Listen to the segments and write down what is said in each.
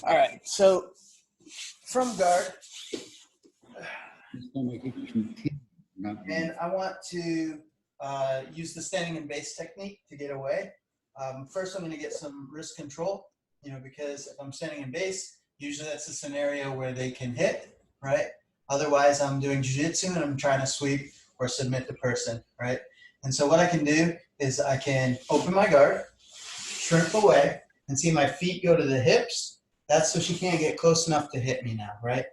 All right, so from guard, and I want to use the standing and base technique to get away. First, I'm going to get some wrist control, because if I'm standing in base, usually that's a scenario where they can hit, right? Otherwise, I'm doing jiu-jitsu and I'm trying to sweep or submit the person, right? And so what I can do is I can open my guard, shrimp away, and see my feet go to the hips. That's so she can't get close enough to hit me now, right?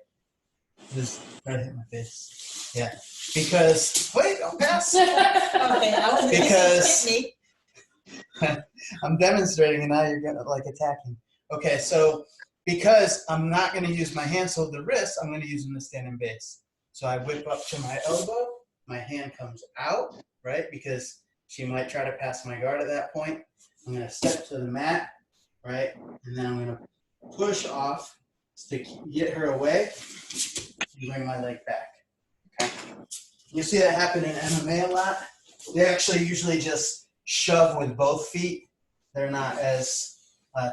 Just try to hit my face. Yeah. Because, wait, don't pass. Okay, I was Because I'm demonstrating and now you're gonna attacking. Okay, so because I'm not gonna use my hands to hold the wrist, I'm gonna use them to stand in base. So I whip up to my elbow, my hand comes out, right? Because she might try to pass my guard at that point. I'm gonna step to the mat, right? And then I'm gonna push off to get her away and bring my leg back. Okay. You see that happen in MMA a lot. They actually usually just shove with both feet. They're not as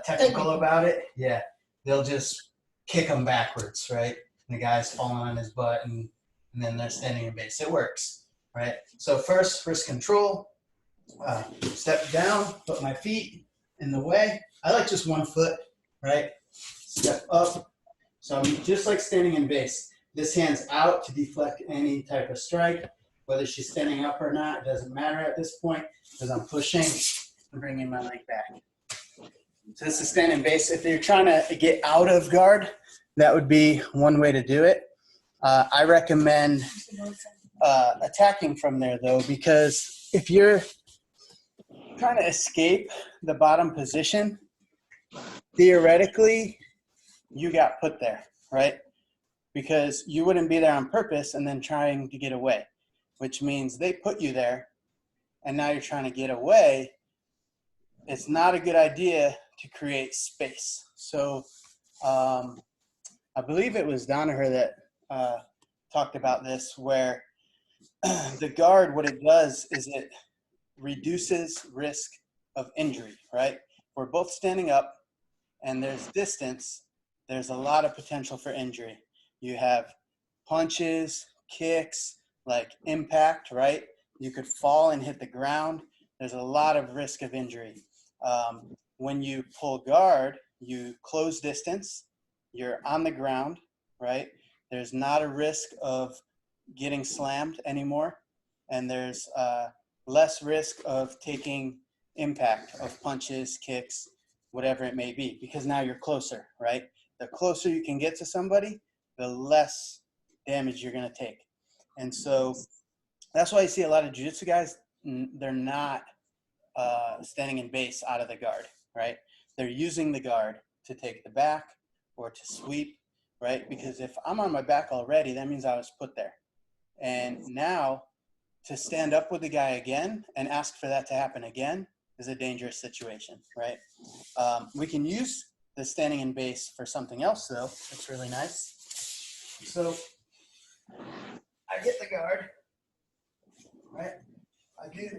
technical about it. Yeah, they'll just kick them backwards, right? And the guy's falling on his butt, and then they're standing in base. It works, right? So first, wrist control. Step down, put my feet in the way. I like just 1 foot, right? Step up. So I'm just like standing in base. This hand's out to deflect any type of strike. Whether she's standing up or not, it doesn't matter at this point because I'm pushing and bringing my leg back. So this is standing base. If you're trying to get out of guard, that would be one way to do it. I recommend attacking from there though, because if you're trying to escape the bottom position, theoretically, you got put there, right? Because you wouldn't be there on purpose and then trying to get away, which means they put you there and now you're trying to get away. It's not a good idea to create space. So I believe it was Danaher that talked about this, where the guard, what it does is it reduces risk of injury, right? We're both standing up and there's distance, there's a lot of potential for injury. You have punches, kicks, like impact, right? You could fall and hit the ground. There's a lot of risk of injury. When you pull guard, you close distance, you're on the ground, right? There's not a risk of getting slammed anymore. And there's less risk of taking impact of punches, kicks, whatever it may be, because now you're closer, right? The closer you can get to somebody, the less damage you're going to take. And so that's why you see a lot of jiu-jitsu guys, they're not standing in base out of the guard, right? They're using the guard to take the back or to sweep, right? Because if I'm on my back already, that means I was put there. And now to stand up with the guy again and ask for that to happen again is a dangerous situation, right? We can use the standing in base for something else, though. It's really nice. So I get the guard, right? I do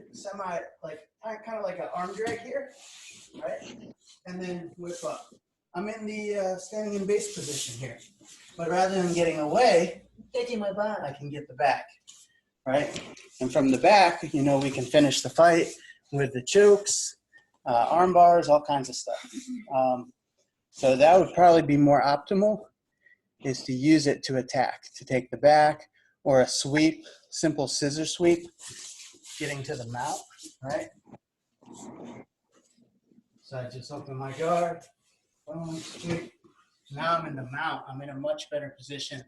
kind of like an arm drag here, right? And then whip up. I'm in the standing in base position here. But rather than getting away, taking my back, I can get the back, right? And from the back, we can finish the fight with the chokes, arm bars, all kinds of stuff. So that would probably be more optimal, is to use it to attack, to take the back, or a sweep, simple scissor sweep, getting to the mount, right? So I just open my guard, boom, sweep. Now I'm in the mount. I'm in a much better position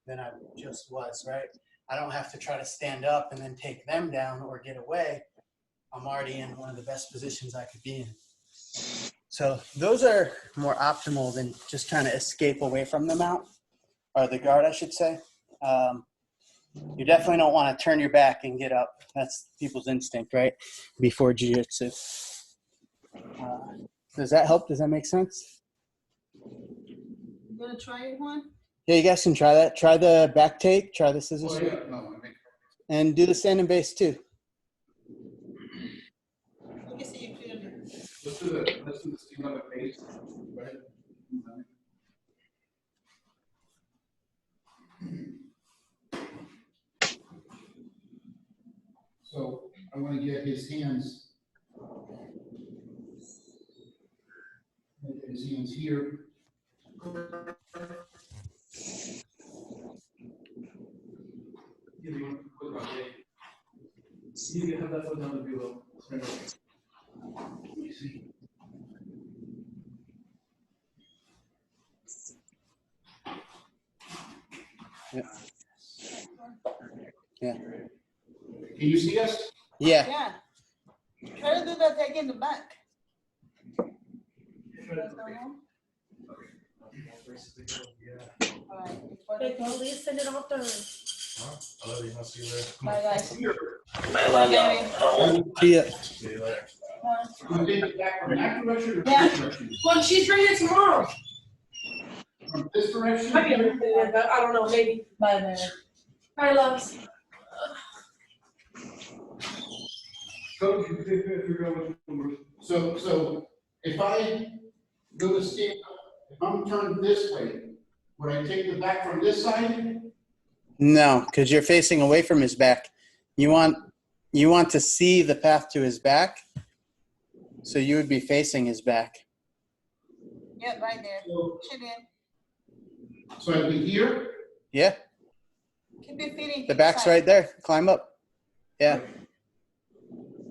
than I just was, right? I don't have to try to stand up and then take them down or get away. I'm already in one of the best positions I could be in. So those are more optimal than just trying to escape away from the mount, or the guard, I should say. You definitely don't want to turn your back and get up. That's people's instinct, right? Before jiu-jitsu. Does that help? Does that make sense? You gonna try it, Juan? Yeah, you guys can try that. Try the back take. Try the scissors. Oh, yeah. No, and do the standing base too. Let me see you clearly. Let's do the sting on the face. Right? So I want to get his hands. His hands here. You can have that foot down the below. Let me see. Yeah. Can you see us? Yeah. Yeah. Try to do that again in the back. All right. Hey, please send it off to her. I love you. I'll see you later. Bye, guys. I love y'all. See ya. See you later. You take it back from that direction or Yeah. this direction? Well, she's bringing it tomorrow. From this direction? Might be able to do it, but I don't know, maybe. Bye, man. Bye, loves. Coach, you figure out what numbers. So if I go to stand up, if I'm turned this way, would I take the back from this side? No, because you're facing away from his back. You want to see the path to his back, so you would be facing his back. Yeah, right there. So, Chin in. so I'd be here? Yeah, Keep your feet in. the back's right there. Climb up. Yeah.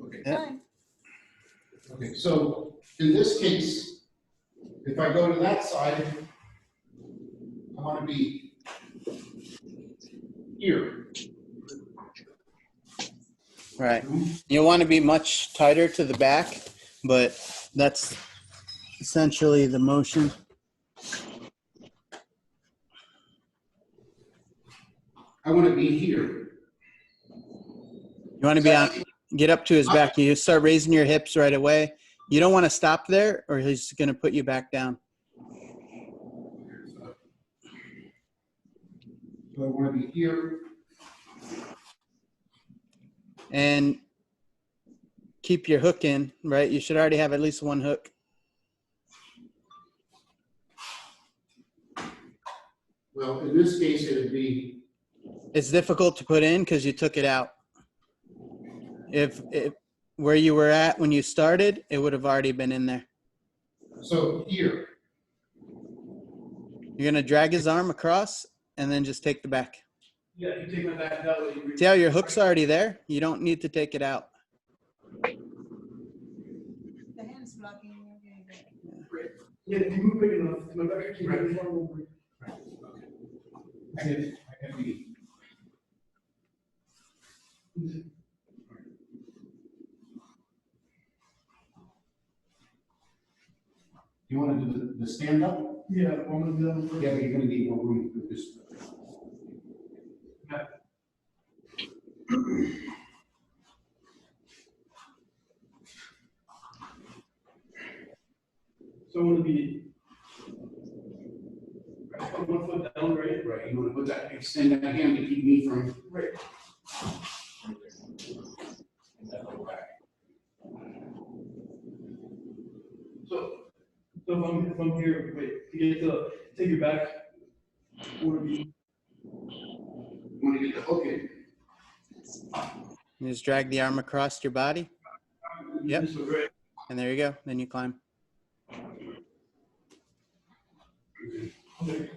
Okay. Yeah. Fine. Okay, so in this case, if I go to that side, I want to be here. Right. You want to be much tighter to the back, but that's essentially the motion. I want to be here. You want to be on, get up to his back. You start raising your hips right away. You don't want to stop there or he's going to put you back down. So I want to be here. And keep your hook in, right? You should already have at least one hook. Well, in this case, it would be, It's difficult to put in because you took it out. If where you were at when you started, it would have already been in there. so here. You're going to drag his arm across and then just take the back. Yeah, you take my back that way. You See how your hook's already there? You don't need to take it out. The hand's blocking you. Yeah, if you move big enough, my back keep right forward. I can be. You want to do the stand up? Yeah, I'm gonna do that one first. Yeah, but you're going to need more room to do this. So I'm gonna be. Put one foot down, right? Right, you want to put that, extend that hand to keep me from. Right. So if I'm here, wait, to get to take your back, I wanna be. You want to get the hook in. You just drag the arm across your body. Yep. This way, right? And there you go. Then you climb. Okay.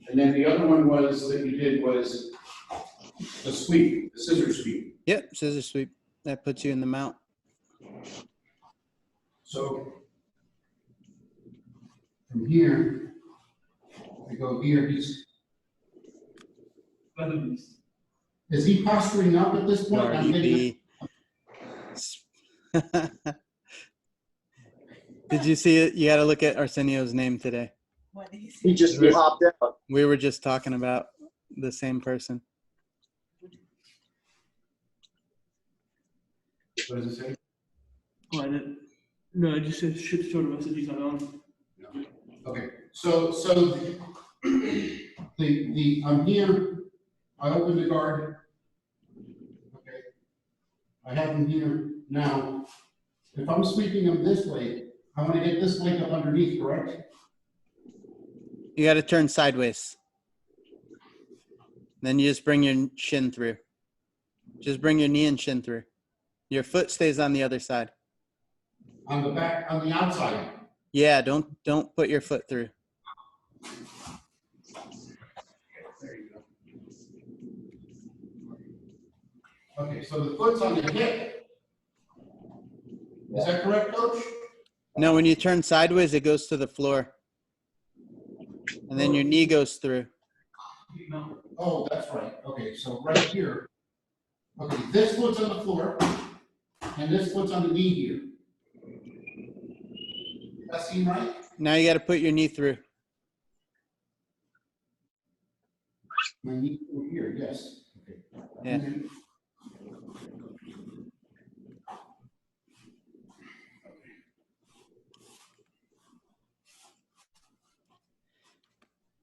And then the other one was, that you did was the sweep, the scissor sweep. Yep. Scissor sweep. That puts you in the mount. So from here, I go here, is he posturing up at this point? I'm thinking- Did you see it? You got to look at Arsenio's name today. What do you say? He just hopped out. We were just talking about the same person. What does it say? Oh, I didn't. No, I just said should show the message he's not on. Okay, so the I'm here, I open the guard. Okay. I have him here now. If I'm sweeping him this way, I want to get this leg up underneath, correct? You got to turn sideways. Then you just bring your shin through. Just bring your knee and shin through. Your foot stays on the other side. On the back, on the outside. Yeah, don't put your foot through. There you go. Okay, so the foot's on the hip. Is that correct, Coach? No, when you turn sideways, it goes to the floor. And then your knee goes through. Oh, that's right. Okay, so right here. Okay, this foot's on the floor, and this foot's on the knee here. Does that seem right? Now you got to put your knee through. My knee over here, yes. Okay. Yeah.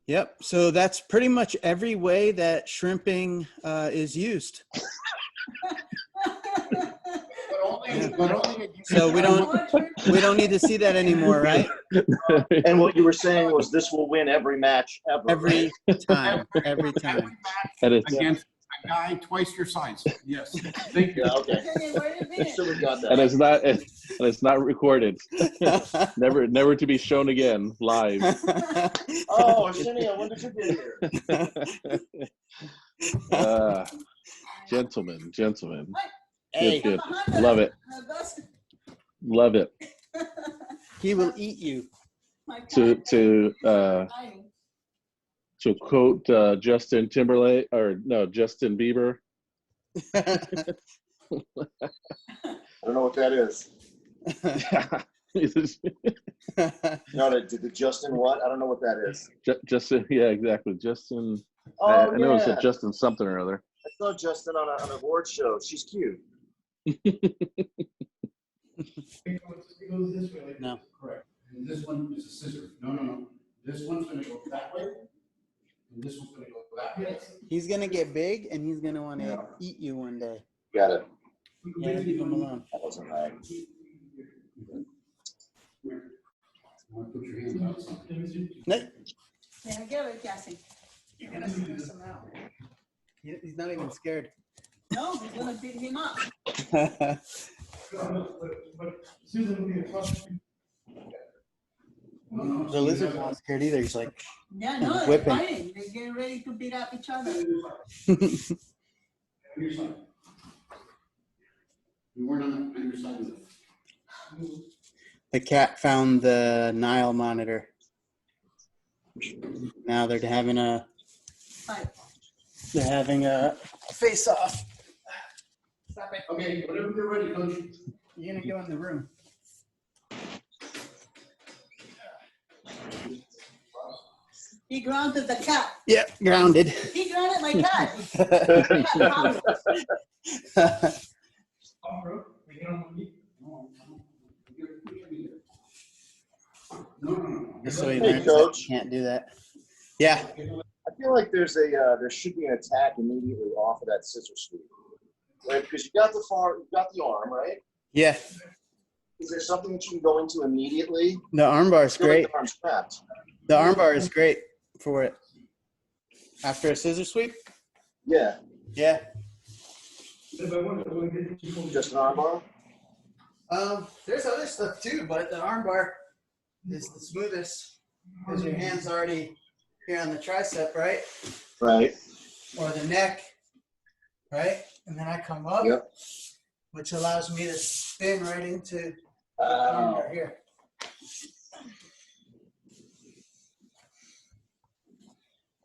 Yep. So that's pretty much every way that shrimping is used. But only So we don't need to see that anymore, right? And what you were saying was this will win every match ever. Every time. Every time. That is, against a guy twice your size. Yes. Thank you. Yeah, okay. Okay, wait a minute. So we got and that. it's not recorded. Never to be shown again live. Oh, Arsenio, when did you get here? Gentlemen. Hey, Good. Love it. Love it. he will eat you. To quote Justin Timberlake, or no, Justin Bieber. I don't know what that is. No, the Justin what? I don't know what that is. Justin, yeah, exactly. Justin. Oh, I know it's yeah. a Justin something or other. I saw Justin on an award show. She's cute. It goes this way. Like No. Correct. And this one is a scissor. No. This one's gonna go that way, and this one's gonna go that way. He's gonna get big, and he's gonna want to eat you one day. Got it. Yeah, leave him alone. That wasn't right. I want to put your hands outside. No, Yeah, get it, Cassie. You're gonna stress him out. he's not even scared. No, he's gonna beat him up. But Susan will be across the street. No, The lizard's not scared either. He's like, Yeah, no, they're Whipping. fighting. They're getting ready to beat up each other. On your side. You weren't on your side of it. the cat found the Nile monitor. Now they're having a Fight. face off. Stop it. Okay, whenever you're ready, Coach. You're gonna go in the room. He grounded the cat. Yep, grounded. He grounded my cat. Off road. We get on the knee. No. Just so he Hey, learns Coach. that can't do that. Yeah. I feel like there should be an attack immediately off of that scissor sweep, right? Because you got the arm, right? Yeah. Is there something that you can go into immediately? The armbar is I feel like great. the arm's trapped. The armbar is great for it. After a scissor sweep? Yeah, Yeah. If I want to get you just an armbar. There's other stuff too, but the armbar is the smoothest because your hand's already here on the tricep, right? Right. Or the neck, right? And then I come up, Yep. which allows me to spin right into the Oh. armbar here.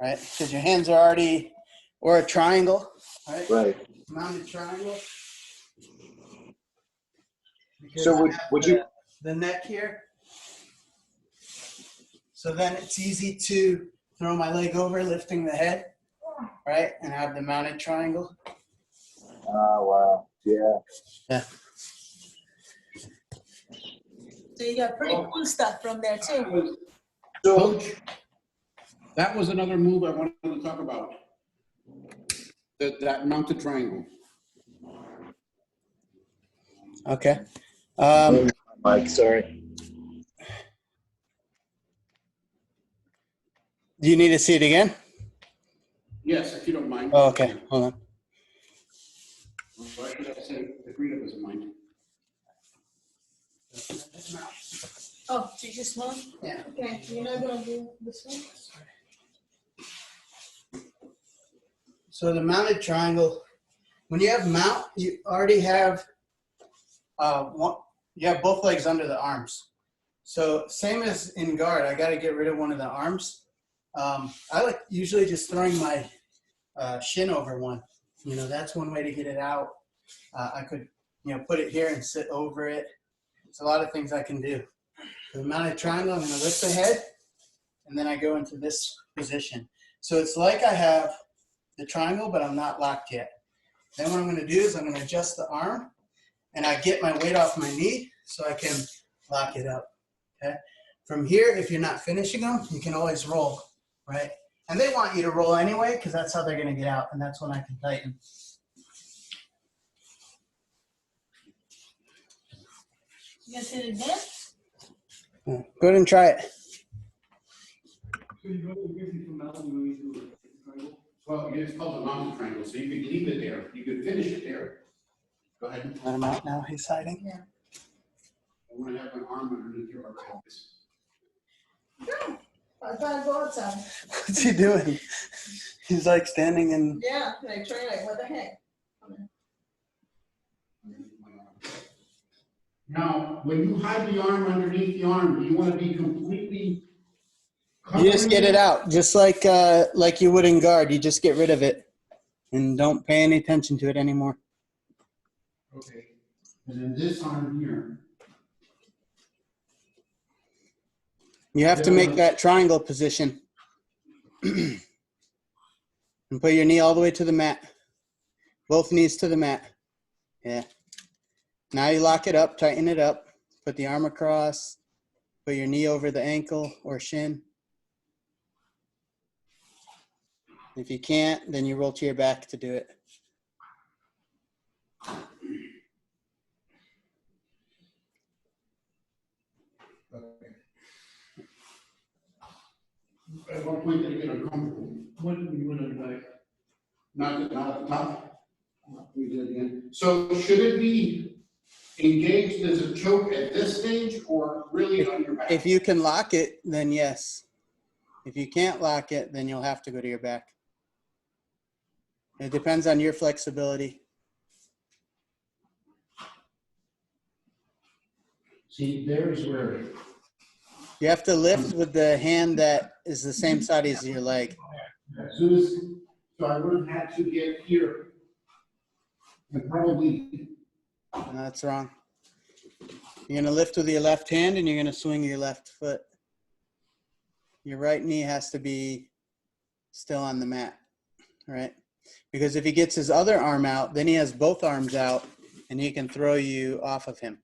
Right? Because your hands are already, or a triangle, right? Right. Mounted triangle. Because So I have would you? the neck here. So then it's easy to throw my leg over, lifting the head, right? And have the mounted triangle. Oh wow. Yeah. Yeah. So you got pretty cool stuff from there too. So Coach, that was another move I wanted to talk about. That mounted triangle. Okay. Mike, sorry. Do you need to see it again? Yes, if you don't mind. Oh, okay, hold on. Why should I say the freedom doesn't mind? Oh, did you smell? Yeah. Okay, you're not gonna do this one? So the mounted triangle, when you have mount, you already have you have both legs under the arms. So same as in guard, I got to get rid of one of the arms. I like usually just throwing my shin over one. You know, that's one way to get it out. I could, put it here and sit over it. There's a lot of things I can do. For the mounted triangle, I'm going to lift the head, and then I go into this position. So it's like I have the triangle, but I'm not locked yet. Then what I'm going to do is I'm going to adjust the arm, and I get my weight off my knee so I can lock it up. Okay. From here, if you're not finishing them, you can always roll, right? And they want you to roll anyway because that's how they're going to get out, and that's when I can tighten. You guys hit it again? Yeah. Go ahead and try it. So you go from mountain when we do a triangle? Well, it's called a mountain triangle, so you could leave it there. You could finish it there. Go ahead. Let him out now. He's hiding. Yeah. I want to have an arm underneath your arm like this. No, I gotta go outside. What's he doing? He's like standing in. Yeah, like trying like, what the heck? Now, when you hide the arm underneath the arm, do you want to be completely You just get it out, just like you would in guard. You just get rid of it, and don't pay any attention to it anymore. Okay. And then this arm here. You have to make that triangle position, and put your knee all the way to the mat. Both knees to the mat. Yeah. Now you lock it up, tighten it up, put the arm across, put your knee over the ankle or shin. If you can't, then you roll to your back to do it. Okay. At one point, they get uncomfortable. When you went on your back? Not at the top. We did it again. So should it be engaged as a choke at this stage or really on your back? If you can lock it, then yes. If you can't lock it, then you'll have to go to your back. It depends on your flexibility. See, there's where. You have to lift with the hand that is the same side as your leg. As soon as, so I would have had to get here. And probably. No, that's wrong. You're going to lift with your left hand and you're going to swing your left foot. Your right knee has to be still on the mat, right? Because if he gets his other arm out, then he has both arms out and he can throw you off of him.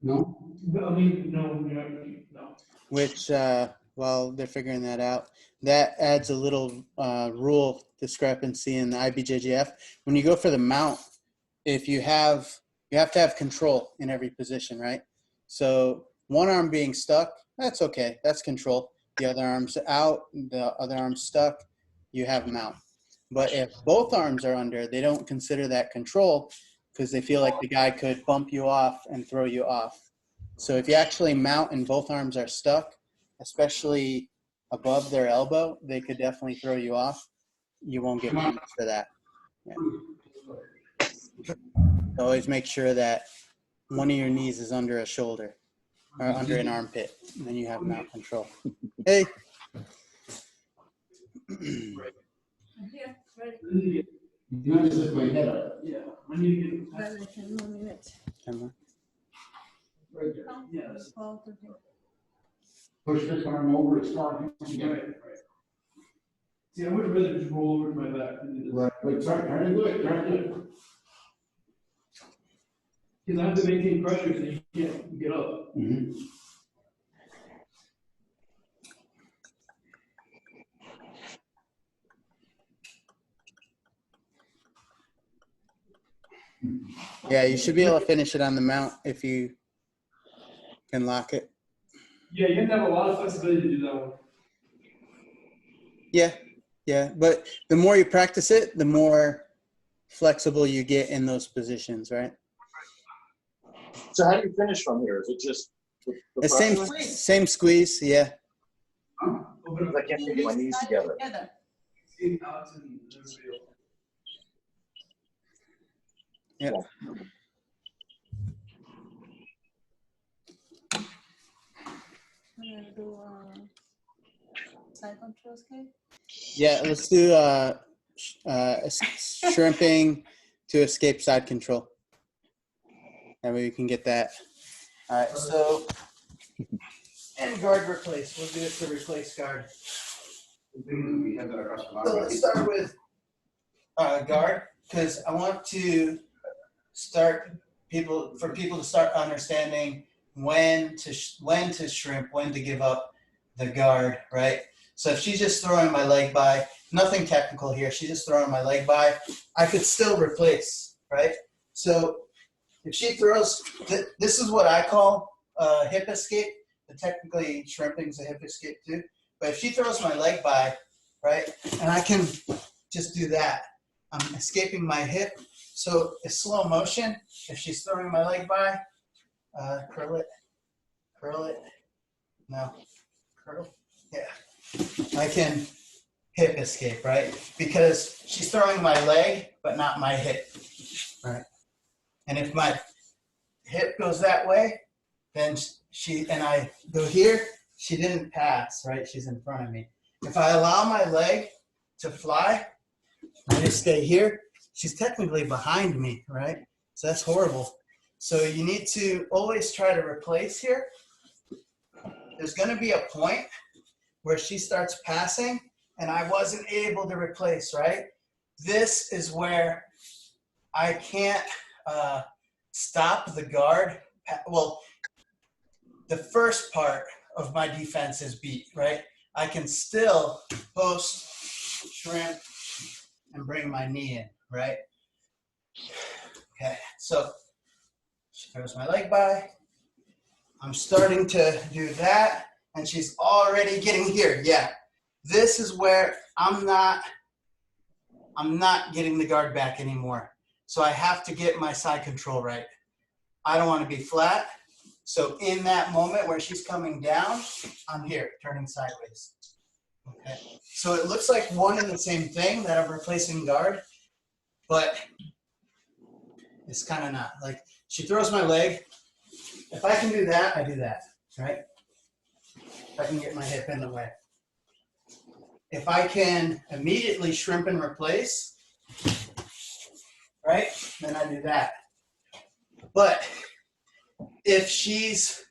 No? I mean, no, no. Which, well, they're figuring that out. That adds a little rule discrepancy in the IBJJF. When you go for the mount, if you have to have control in every position, right? So one arm being stuck, that's okay. That's control. The other arm's out, the other arm's stuck, you have mount. But if both arms are under, they don't consider that control because they feel like the guy could bump you off and throw you off. So if you actually mount and both arms are stuck, especially above their elbow, they could definitely throw you off. You won't get points for that. Yeah. So always make sure that one of your knees is under a shoulder or under an armpit, and then you have mount control. Hey. Yeah, ready. You know, just lift my head up. Yeah, I need to get. Ready, 10 more minutes. Right there. Yes. 12, 13. Push this arm over as far as you can. Right. See, I would rather just roll over to my back than do this. Right, but try to do it, try to do it. Because I have to maintain pressure so you can't get up. Mm-hmm. Yeah, you should be able to finish it on the mount if you can lock it. Yeah, you have to have a lot of flexibility to do that one. Yeah. But the more you practice it, the more flexible you get in those positions, right? So how do you finish from here? Is it just the The same, pressure? same squeeze, yeah. Open Because up. I can't get my knees together. See Alex and the video. Yeah. We're gonna do side controls, okay? Yeah, let's do shrimping to escape side control. That way we can get that. All right, so and guard replace. We'll do it to replace guard. So let's start with guard because I want to start for people to start understanding when to shrimp, when to give up the guard, right? So if she's just throwing my leg by, nothing technical here. She's just throwing my leg by. I could still replace, right? So if she throws, this is what I call a hip escape. But technically, shrimping's a hip escape too. But if she throws my leg by, right, and I can just do that, I'm escaping my hip. So it's slow motion. If she's throwing my leg by, curl it, no, curl, yeah. I can hip escape, right? Because she's throwing my leg, but not my hip, right? And if my hip goes that way, then I go here, she didn't pass, right? She's in front of me. If I allow my leg to fly, I just stay here, she's technically behind me, right? So that's horrible. So you need to always try to replace here. There's going to be a point where she starts passing and I wasn't able to replace, right? This is where I can't stop the guard. Well, the first part of my defense is beat, right? I can still post, shrimp, and bring my knee in, right? Okay, so she throws my leg by. I'm starting to do that, and she's already getting here. Yeah, this is where I'm not getting the guard back anymore. So I have to get my side control right. I don't want to be flat. So in that moment where she's coming down, I'm here, turning sideways. Okay. So it looks like one and the same thing that I'm replacing guard, but it's kind of not. Like she throws my leg. If I can do that, I do that, right? If I can get my hip in the way. If I can immediately shrimp and replace, right, then I do that. But if she's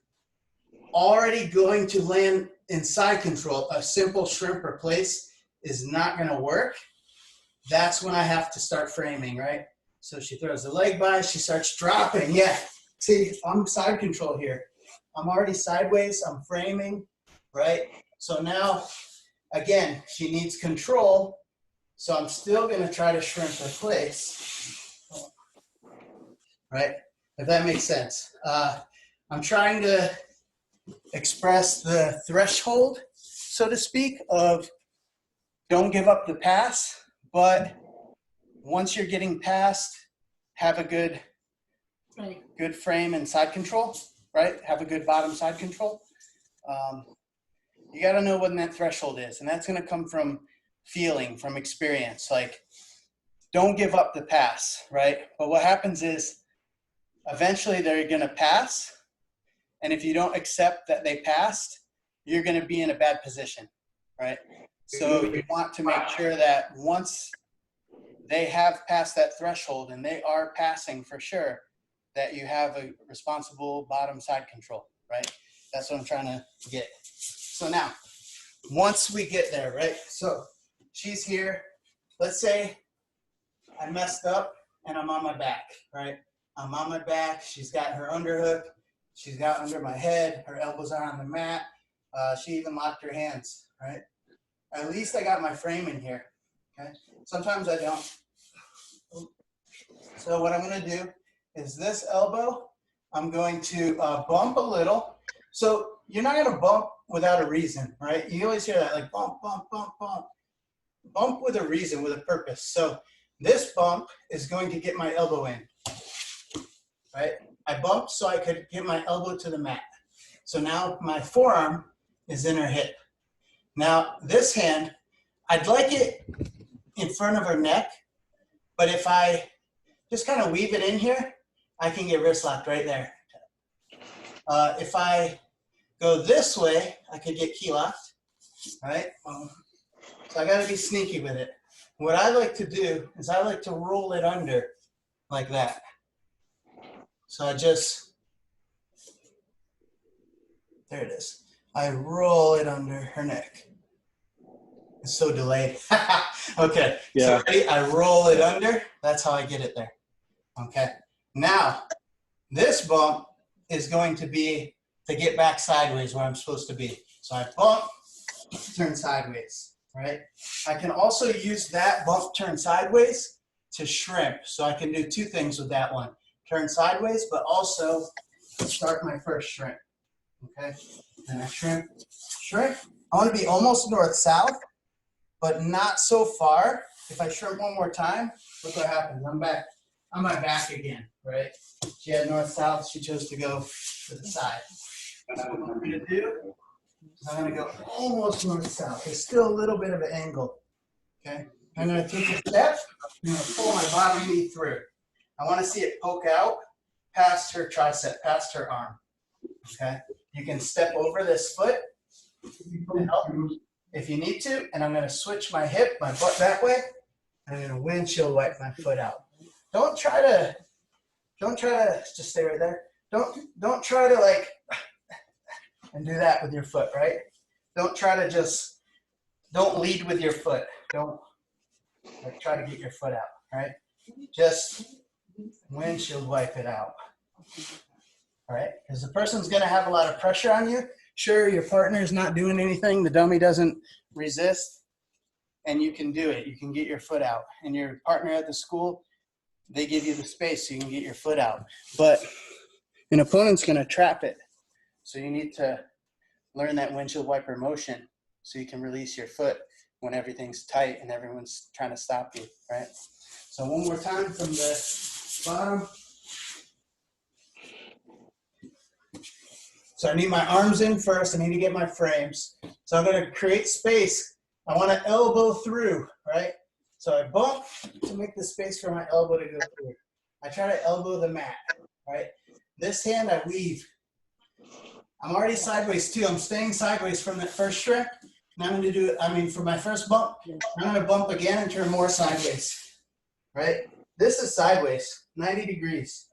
already going to land in side control, a simple shrimp replace is not going to work. That's when I have to start framing, right? So she throws the leg by, she starts dropping. Yeah, see, I'm side control here. I'm already sideways, I'm framing, right? So now, again, she needs control. So I'm still going to try to shrimp replace, right? If that makes sense. I'm trying to express the threshold, so to speak, of don't give up the pass, but once you're getting past, have a good frame and side control, right? Have a good bottom side control. You got to know when that threshold is, and that's going to come from feeling, from experience. Like, don't give up the pass, right? But what happens is eventually they're going to pass, and if you don't accept that they passed, you're going to be in a bad position, right? So you want to make sure that once they have passed that threshold and they are passing for sure, that you have a responsible bottom side control, right? That's what I'm trying to get. So now, once we get there, right? So she's here. Let's say I messed up and I'm on my back, right? I'm on my back. She's got her underhook. She's got under my head. Her elbows are on the mat. She even locked her hands, right? At least I got my frame in here, okay? Sometimes I don't. So what I'm going to do is this elbow, I'm going to bump a little, So you're not gonna bump without a reason, right? You always hear that, like bump, bump, bump, bump. Bump with a reason, with a purpose. So this bump is going to get my elbow in, right? I bumped so I could get my elbow to the mat. So now my forearm is in her hip. Now this hand, I'd like it in front of her neck, but if I just kind of weave it in here, I can get wrist locked right there. If I go this way, I could get key locked, right? So I got to be sneaky with it. What I like to do is I like to roll it under like that. So I just, there it is. I roll it under her neck. It's so delayed. Okay, Yeah. so ready? I roll it under. That's how I get it there. Okay. Now, this bump is going to be to get back sideways where I'm supposed to be. So I bump, turn sideways, right? I can also use that bump, turn sideways to shrimp. So I can do two things with that one. Turn sideways, but also start my first shrimp, okay? And I shrimp. I want to be almost north-south, but not so far. If I shrimp one more time, look what happens. I'm back on my back again, right? She had north-south. She chose to go to the side. So what I'm going to do is I'm going to go almost north-south. There's still a little bit of an angle, okay? I'm going to take a step. I'm going to pull my bottom knee through. I want to see it poke out past her tricep, past her arm, okay? You can step over this foot to help if you need to, and I'm going to switch my hip, my butt that way, and I'm going to windshield wipe my foot out. Don't try to just stay right there. Don't try to like and do that with your foot, right? Don't try to don't lead with your foot. Don't like try to get your foot out, right? Just windshield wipe it out, all right? Because the person's going to have a lot of pressure on you. Sure, your partner's not doing anything. The dummy doesn't resist, and you can do it. You can get your foot out. And your partner at the school, they give you the space so you can get your foot out. But an opponent's going to trap it. So you need to learn that windshield wiper motion so you can release your foot when everything's tight and everyone's trying to stop you, right? So one more time from the bottom. So I need my arms in first. I need to get my frames. So I'm going to create space. I want to elbow through, right? So I bump to make the space for my elbow to go through. I try to elbow the mat, right? This hand I weave. I'm already sideways too. I'm staying sideways from that first shrimp. And I'm going to do it, for my first bump, I'm going to bump again and turn more sideways, right? This is sideways, 90 degrees.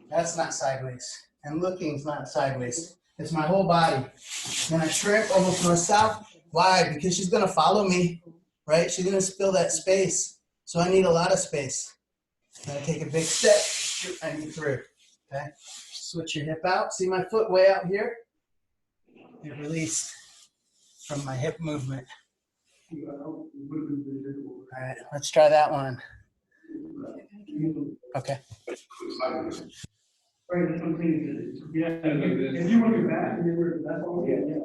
That's not sideways. And looking's not sideways. It's my whole body. Then I shrimp almost north-south. Why? Because she's going to follow me, right? She's going to fill that space. So I need a lot of space. Then I take a big step, shoot my knee through, okay? Switch your hip out. See my foot way out here? It released from my hip movement. All right, let's try that one. Okay. Right, that's what I'm saying. Yeah, if you want your back, that's all. Yeah.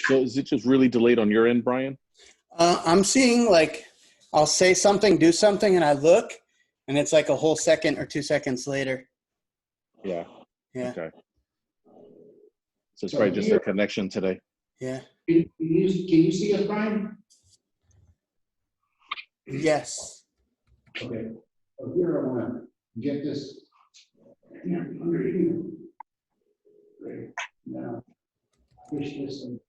So is it just really delayed on your end, Brian? I'm seeing like I'll say something, do something, and I look, and it's like a whole second or 2 seconds later. Yeah. Yeah. Okay. So it's probably just a connection today. Yeah. Can you see us, Brian? Yes. Okay. So here I want to get this under here. Great. Now, push this in.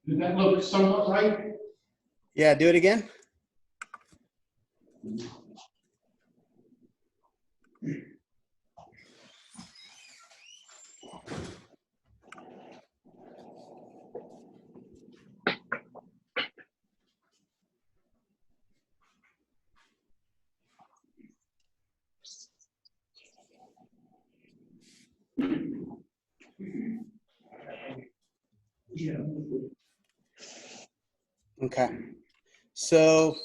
Did that look somewhat right? Yeah, do it again. Yeah. Okay. So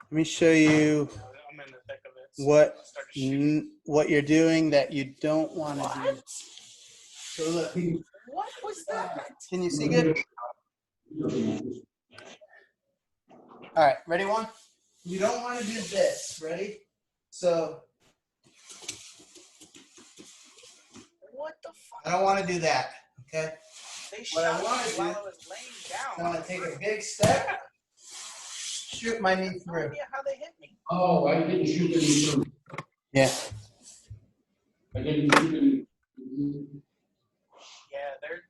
let me show you I'm in the thick of it. what you're doing that you don't want to do. So look, What was that? can you see good? All right, ready one? You don't want to do this, ready? So What the fuck? I don't want to do that, okay? They What I shot me wanna do- while I was laying down. I'm going to take a big step, shoot my knee No through. idea how they hit me. Oh, I didn't shoot any through. Yeah. I didn't shoot any. Yeah, they're.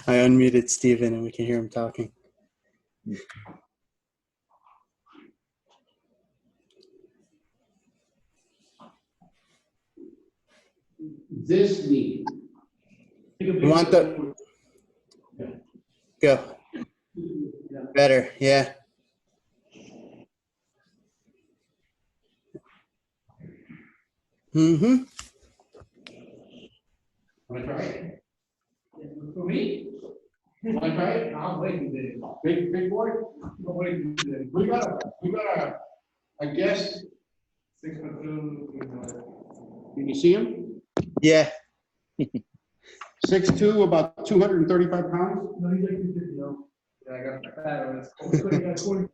I unmuted Steven and we can hear him talking. This knee. You want the go better, yeah. Mm-hmm. Want to try it? For me? Want to try it? I'm waiting today. Big boy? I'm waiting today. We got a guest. 6'2". Can you see him? Yeah. 6'2", about 235 pounds. No, he's like 250 now. Yeah, I got fat on this. I got 20.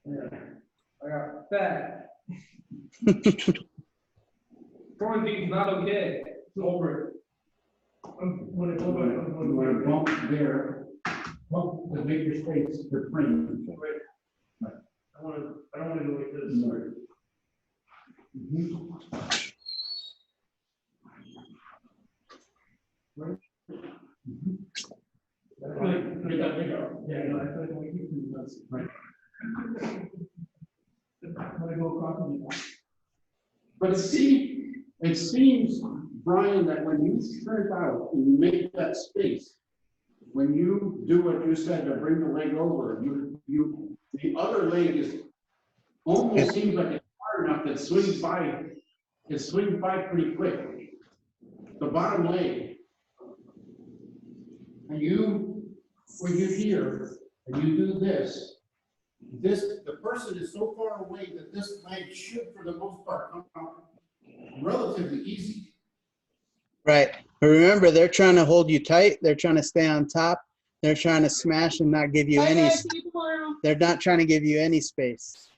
Yeah, I got fat. Quarantine's not okay. It's over. When it's over, I'm You want to bump there, bump the bigger space for frame. I don't want to do it like this. I feel like we got bigger. Yeah, no, I feel like we keep doing this. Right. I'm gonna go across the. But see, it seems, Brian, that when you strip out and you make that space, when you do what you said to bring the leg over, the other leg is almost seems like it's hard enough that swings by pretty quick. The bottom leg. And when you here and you do this, the person is so far away that this leg should, for the most part, come out relatively easy. Right. But remember, they're trying to hold you tight. They're trying to stay on top. They're trying to smash and not give you Bye, any. guys. See you tomorrow. They're not trying to give you any space.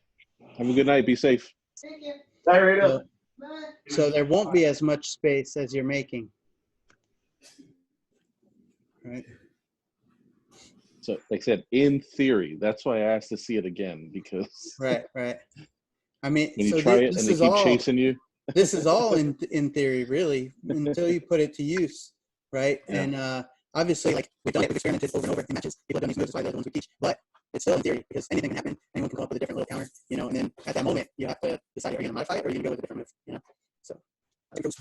Have a good night. Be safe. Thank you. Bye, Rita. So, Bye. so there won't be as much space as you're making. Right. So, like I said, in theory, that's why I asked to see it again, because Right. Right. I mean, when you so try it this and they is keep all. chasing you, This is all in theory, really, until you put it to use, right? Yeah. And obviously, like we've done it, we've experimented over and over in matches. People have done these moves, that's why they're the ones we teach. But it's still in theory because anything can happen. Anyone can come up with a different little counter, you know. And then at that moment, you have to decide: are you going to modify it or are you going to go with a different move, you know? So I think those.